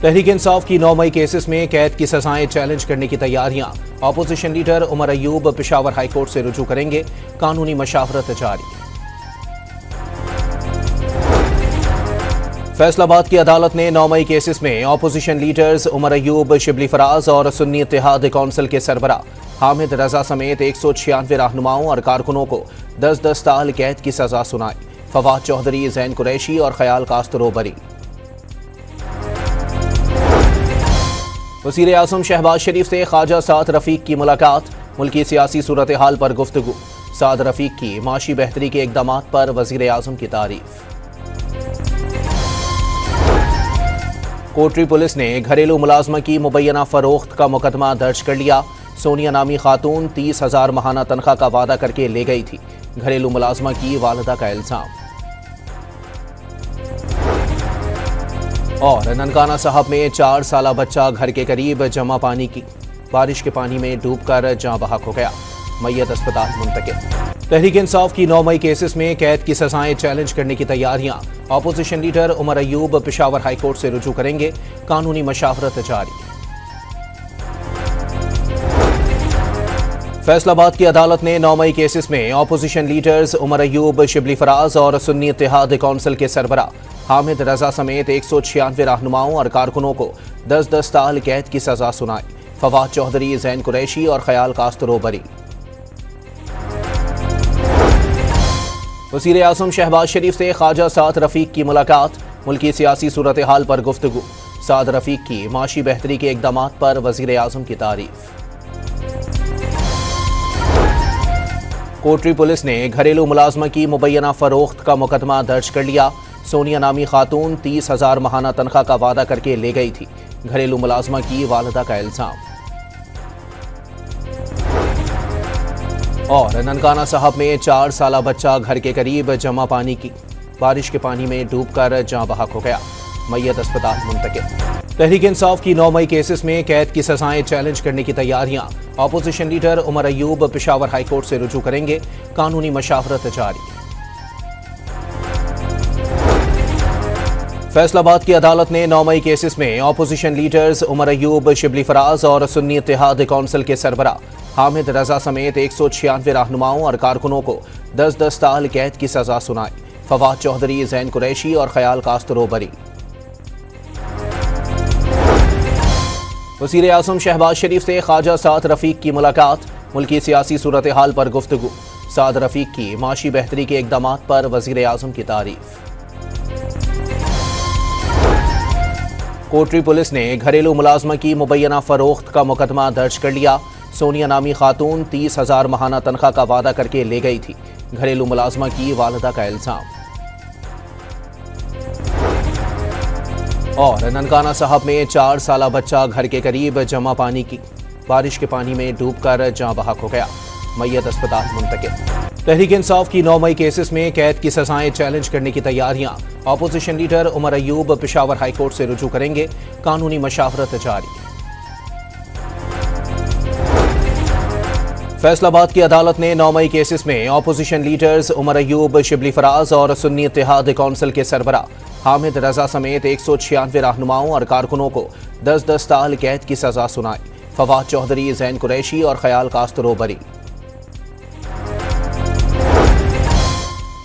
तहरीक इंसाफ की 9 मई केसेस में कैद की सजाएं चैलेंज करने की तैयारियां। Opposition leader Omar Ayub Peshawar high court से रुजू करेंगे, कानूनी मशावरत जारी। फैसलाबाद की अदालत ने 9 मई केसेस में ऑपोजिशन लीडर्स उमर अयूब, शिबली फराज और सुन्नी इत्तेहाद कौंसिल के सरबरा हामिद रजा समेत 196 रहनुमाओं और कारकुनों को 10-10 साल कैद की सजा सुनाई। फवाद चौधरी, जैन कुरैशी और ख्याल कास्तरो बरी। वज़ीर आज़म शहबाज शरीफ से ख्वाजा साद रफ़ीक की मुलाकात, मुल्की सियासी सूरत हाल पर गुफ्तगू। साद रफ़ीक की माशी बेहतरी के इक़दामात पर वज़ीर आज़म की तारीफ। कोटरी पुलिस ने घरेलू मुलाजमा की मुबैना फरोख्त का मुकदमा दर्ज कर लिया। सोनिया नामी खातून 30,000 माहाना तनख्वाह का वादा करके ले गई थी, घरेलू मुलाजमा की वालिदा का इल्जाम। और ननकाना साहब में 4 साला बच्चा घर के करीब जमा पानी की बारिश के पानी में डूबकर जाँ बहक हो गया, मैयत अस्पताल मुंतकिल। तहरीक इंसाफ की 9 मई केसेस में कैद की सजाएं चैलेंज करने की तैयारियां। Opposition leader Omar Ayub Peshawar high court से रुजू करेंगे, कानूनी मशावरत जारी। फैसलाबाद की अदालत ने 9 मई केसेस में ऑपोजिशन लीडर्स उमर अयूब, शिबली फराज और सुन्नी इत्तेहाद कौंसिल के सरबरा हामिद रजा समेत 196 रहनुमाओं और कारकुनों को 10-10 साल कैद की सजा सुनाई। फवाद चौधरी, जैन कुरैशी और ख्याल कास्तरो बरी। वज़ीर आज़म शहबाज शरीफ से ख्वाजा साद रफ़ीक की मुलाकात, मुल्की सियासी सूरत हाल पर गुफ्तगू। साद रफ़ीक की माशी बेहतरी के इक़दामात पर वज़ीर आज़म की तारीफ। कोटरी पुलिस ने घरेलू मुलाजमा की मुबैना फरोख्त का मुकदमा दर्ज कर लिया। सोनिया नामी खातून 30,000 माहाना तनख्वाह का वादा करके ले गई थी, घरेलू मुलाजमा की वालिदा का इल्जाम। और ननकाना साहब में 4 साला बच्चा घर के करीब जमा पानी की बारिश के पानी में डूबकर जाँ बहक हो गया, मैयत अस्पताल मुंतकिल। तहरीक इंसाफ की 9 मई केसेस में कैद की सजाएं चैलेंज करने की तैयारियां। Opposition leader Omar Ayub Peshawar high court से रुजू करेंगे, कानूनी मशावरत जारी। फैसलाबाद की अदालत ने 9 मई केसेस में ऑपोजिशन लीडर्स उमर अयूब, शिबली फराज और सुन्नी इत्तेहाद कौंसिल के सरबरा हामिद रजा समेत 196 रहनुमाओं और कारकुनों को 10-10 साल कैद की सजा सुनाई। फवाद चौधरी, जैन कुरैशी और ख्याल कास्तरो बरी। वज़ीर आज़म शहबाज शरीफ से ख्वाजा साद रफ़ीक की मुलाकात, मुल्की सियासी सूरत हाल पर गुफ्तगू। साद रफ़ीक की माशी बेहतरी के इक़दामात पर वज़ीर आज़म की तारीफ। कोटरी पुलिस ने घरेलू मुलाजमा की मुबैना फरोख्त का मुकदमा दर्ज कर लिया। सोनिया नामी खातून 30,000 माहाना तनख्वाह का वादा करके ले गई थी, घरेलू मुलाजमा की वालिदा का इल्जाम। और ननकाना साहब में 4 साला बच्चा घर के करीब जमा पानी की बारिश के पानी में डूबकर जाँ बहक हो गया, मैयत अस्पताल मुंतकिल। तहरीक इंसाफ की 9 मई केसेस में कैद की सजाएं चैलेंज करने की तैयारियां। Opposition leader Omar Ayub Peshawar high court से रुजू करेंगे, कानूनी मशावरत जारी। फैसलाबाद की अदालत ने 9 मई केसेस में ऑपोजिशन लीडर्स उमर अयूब, शिबली फराज और सुन्नी इत्तेहाद कौंसिल के सरबरा हामिद रजा समेत 196 रहनुमाओं और कारकुनों को 10-10 साल कैद की सजा सुनाई। फवाद चौधरी, जैन कुरैशी और ख्याल कास्तरो बरी।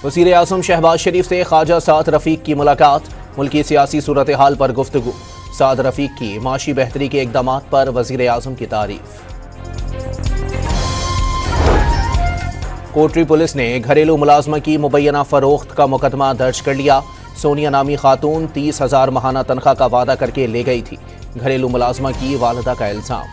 वज़ीर आज़म शहबाज शरीफ से ख्वाजा साद रफ़ीक की मुलाकात, मुल्की सियासी सूरत हाल पर गुफ्तगू। साद रफ़ीक की माशी बेहतरी के इक़दामात पर वज़ीर आज़म की तारीफ। कोटरी पुलिस ने घरेलू मुलाजमा की मुबैना फरोख्त का मुकदमा दर्ज कर लिया। सोनिया नामी खातून 30,000 माहाना तनख्वाह का वादा करके ले गई थी, घरेलू मुलाजमा की वालिदा का इल्जाम।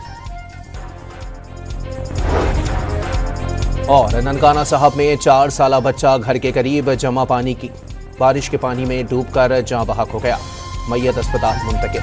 और ननकाना साहब में 4 साला बच्चा घर के करीब जमा पानी की बारिश के पानी में डूबकर जाँ बहक हो गया, मैयत अस्पताल मुंतकिल।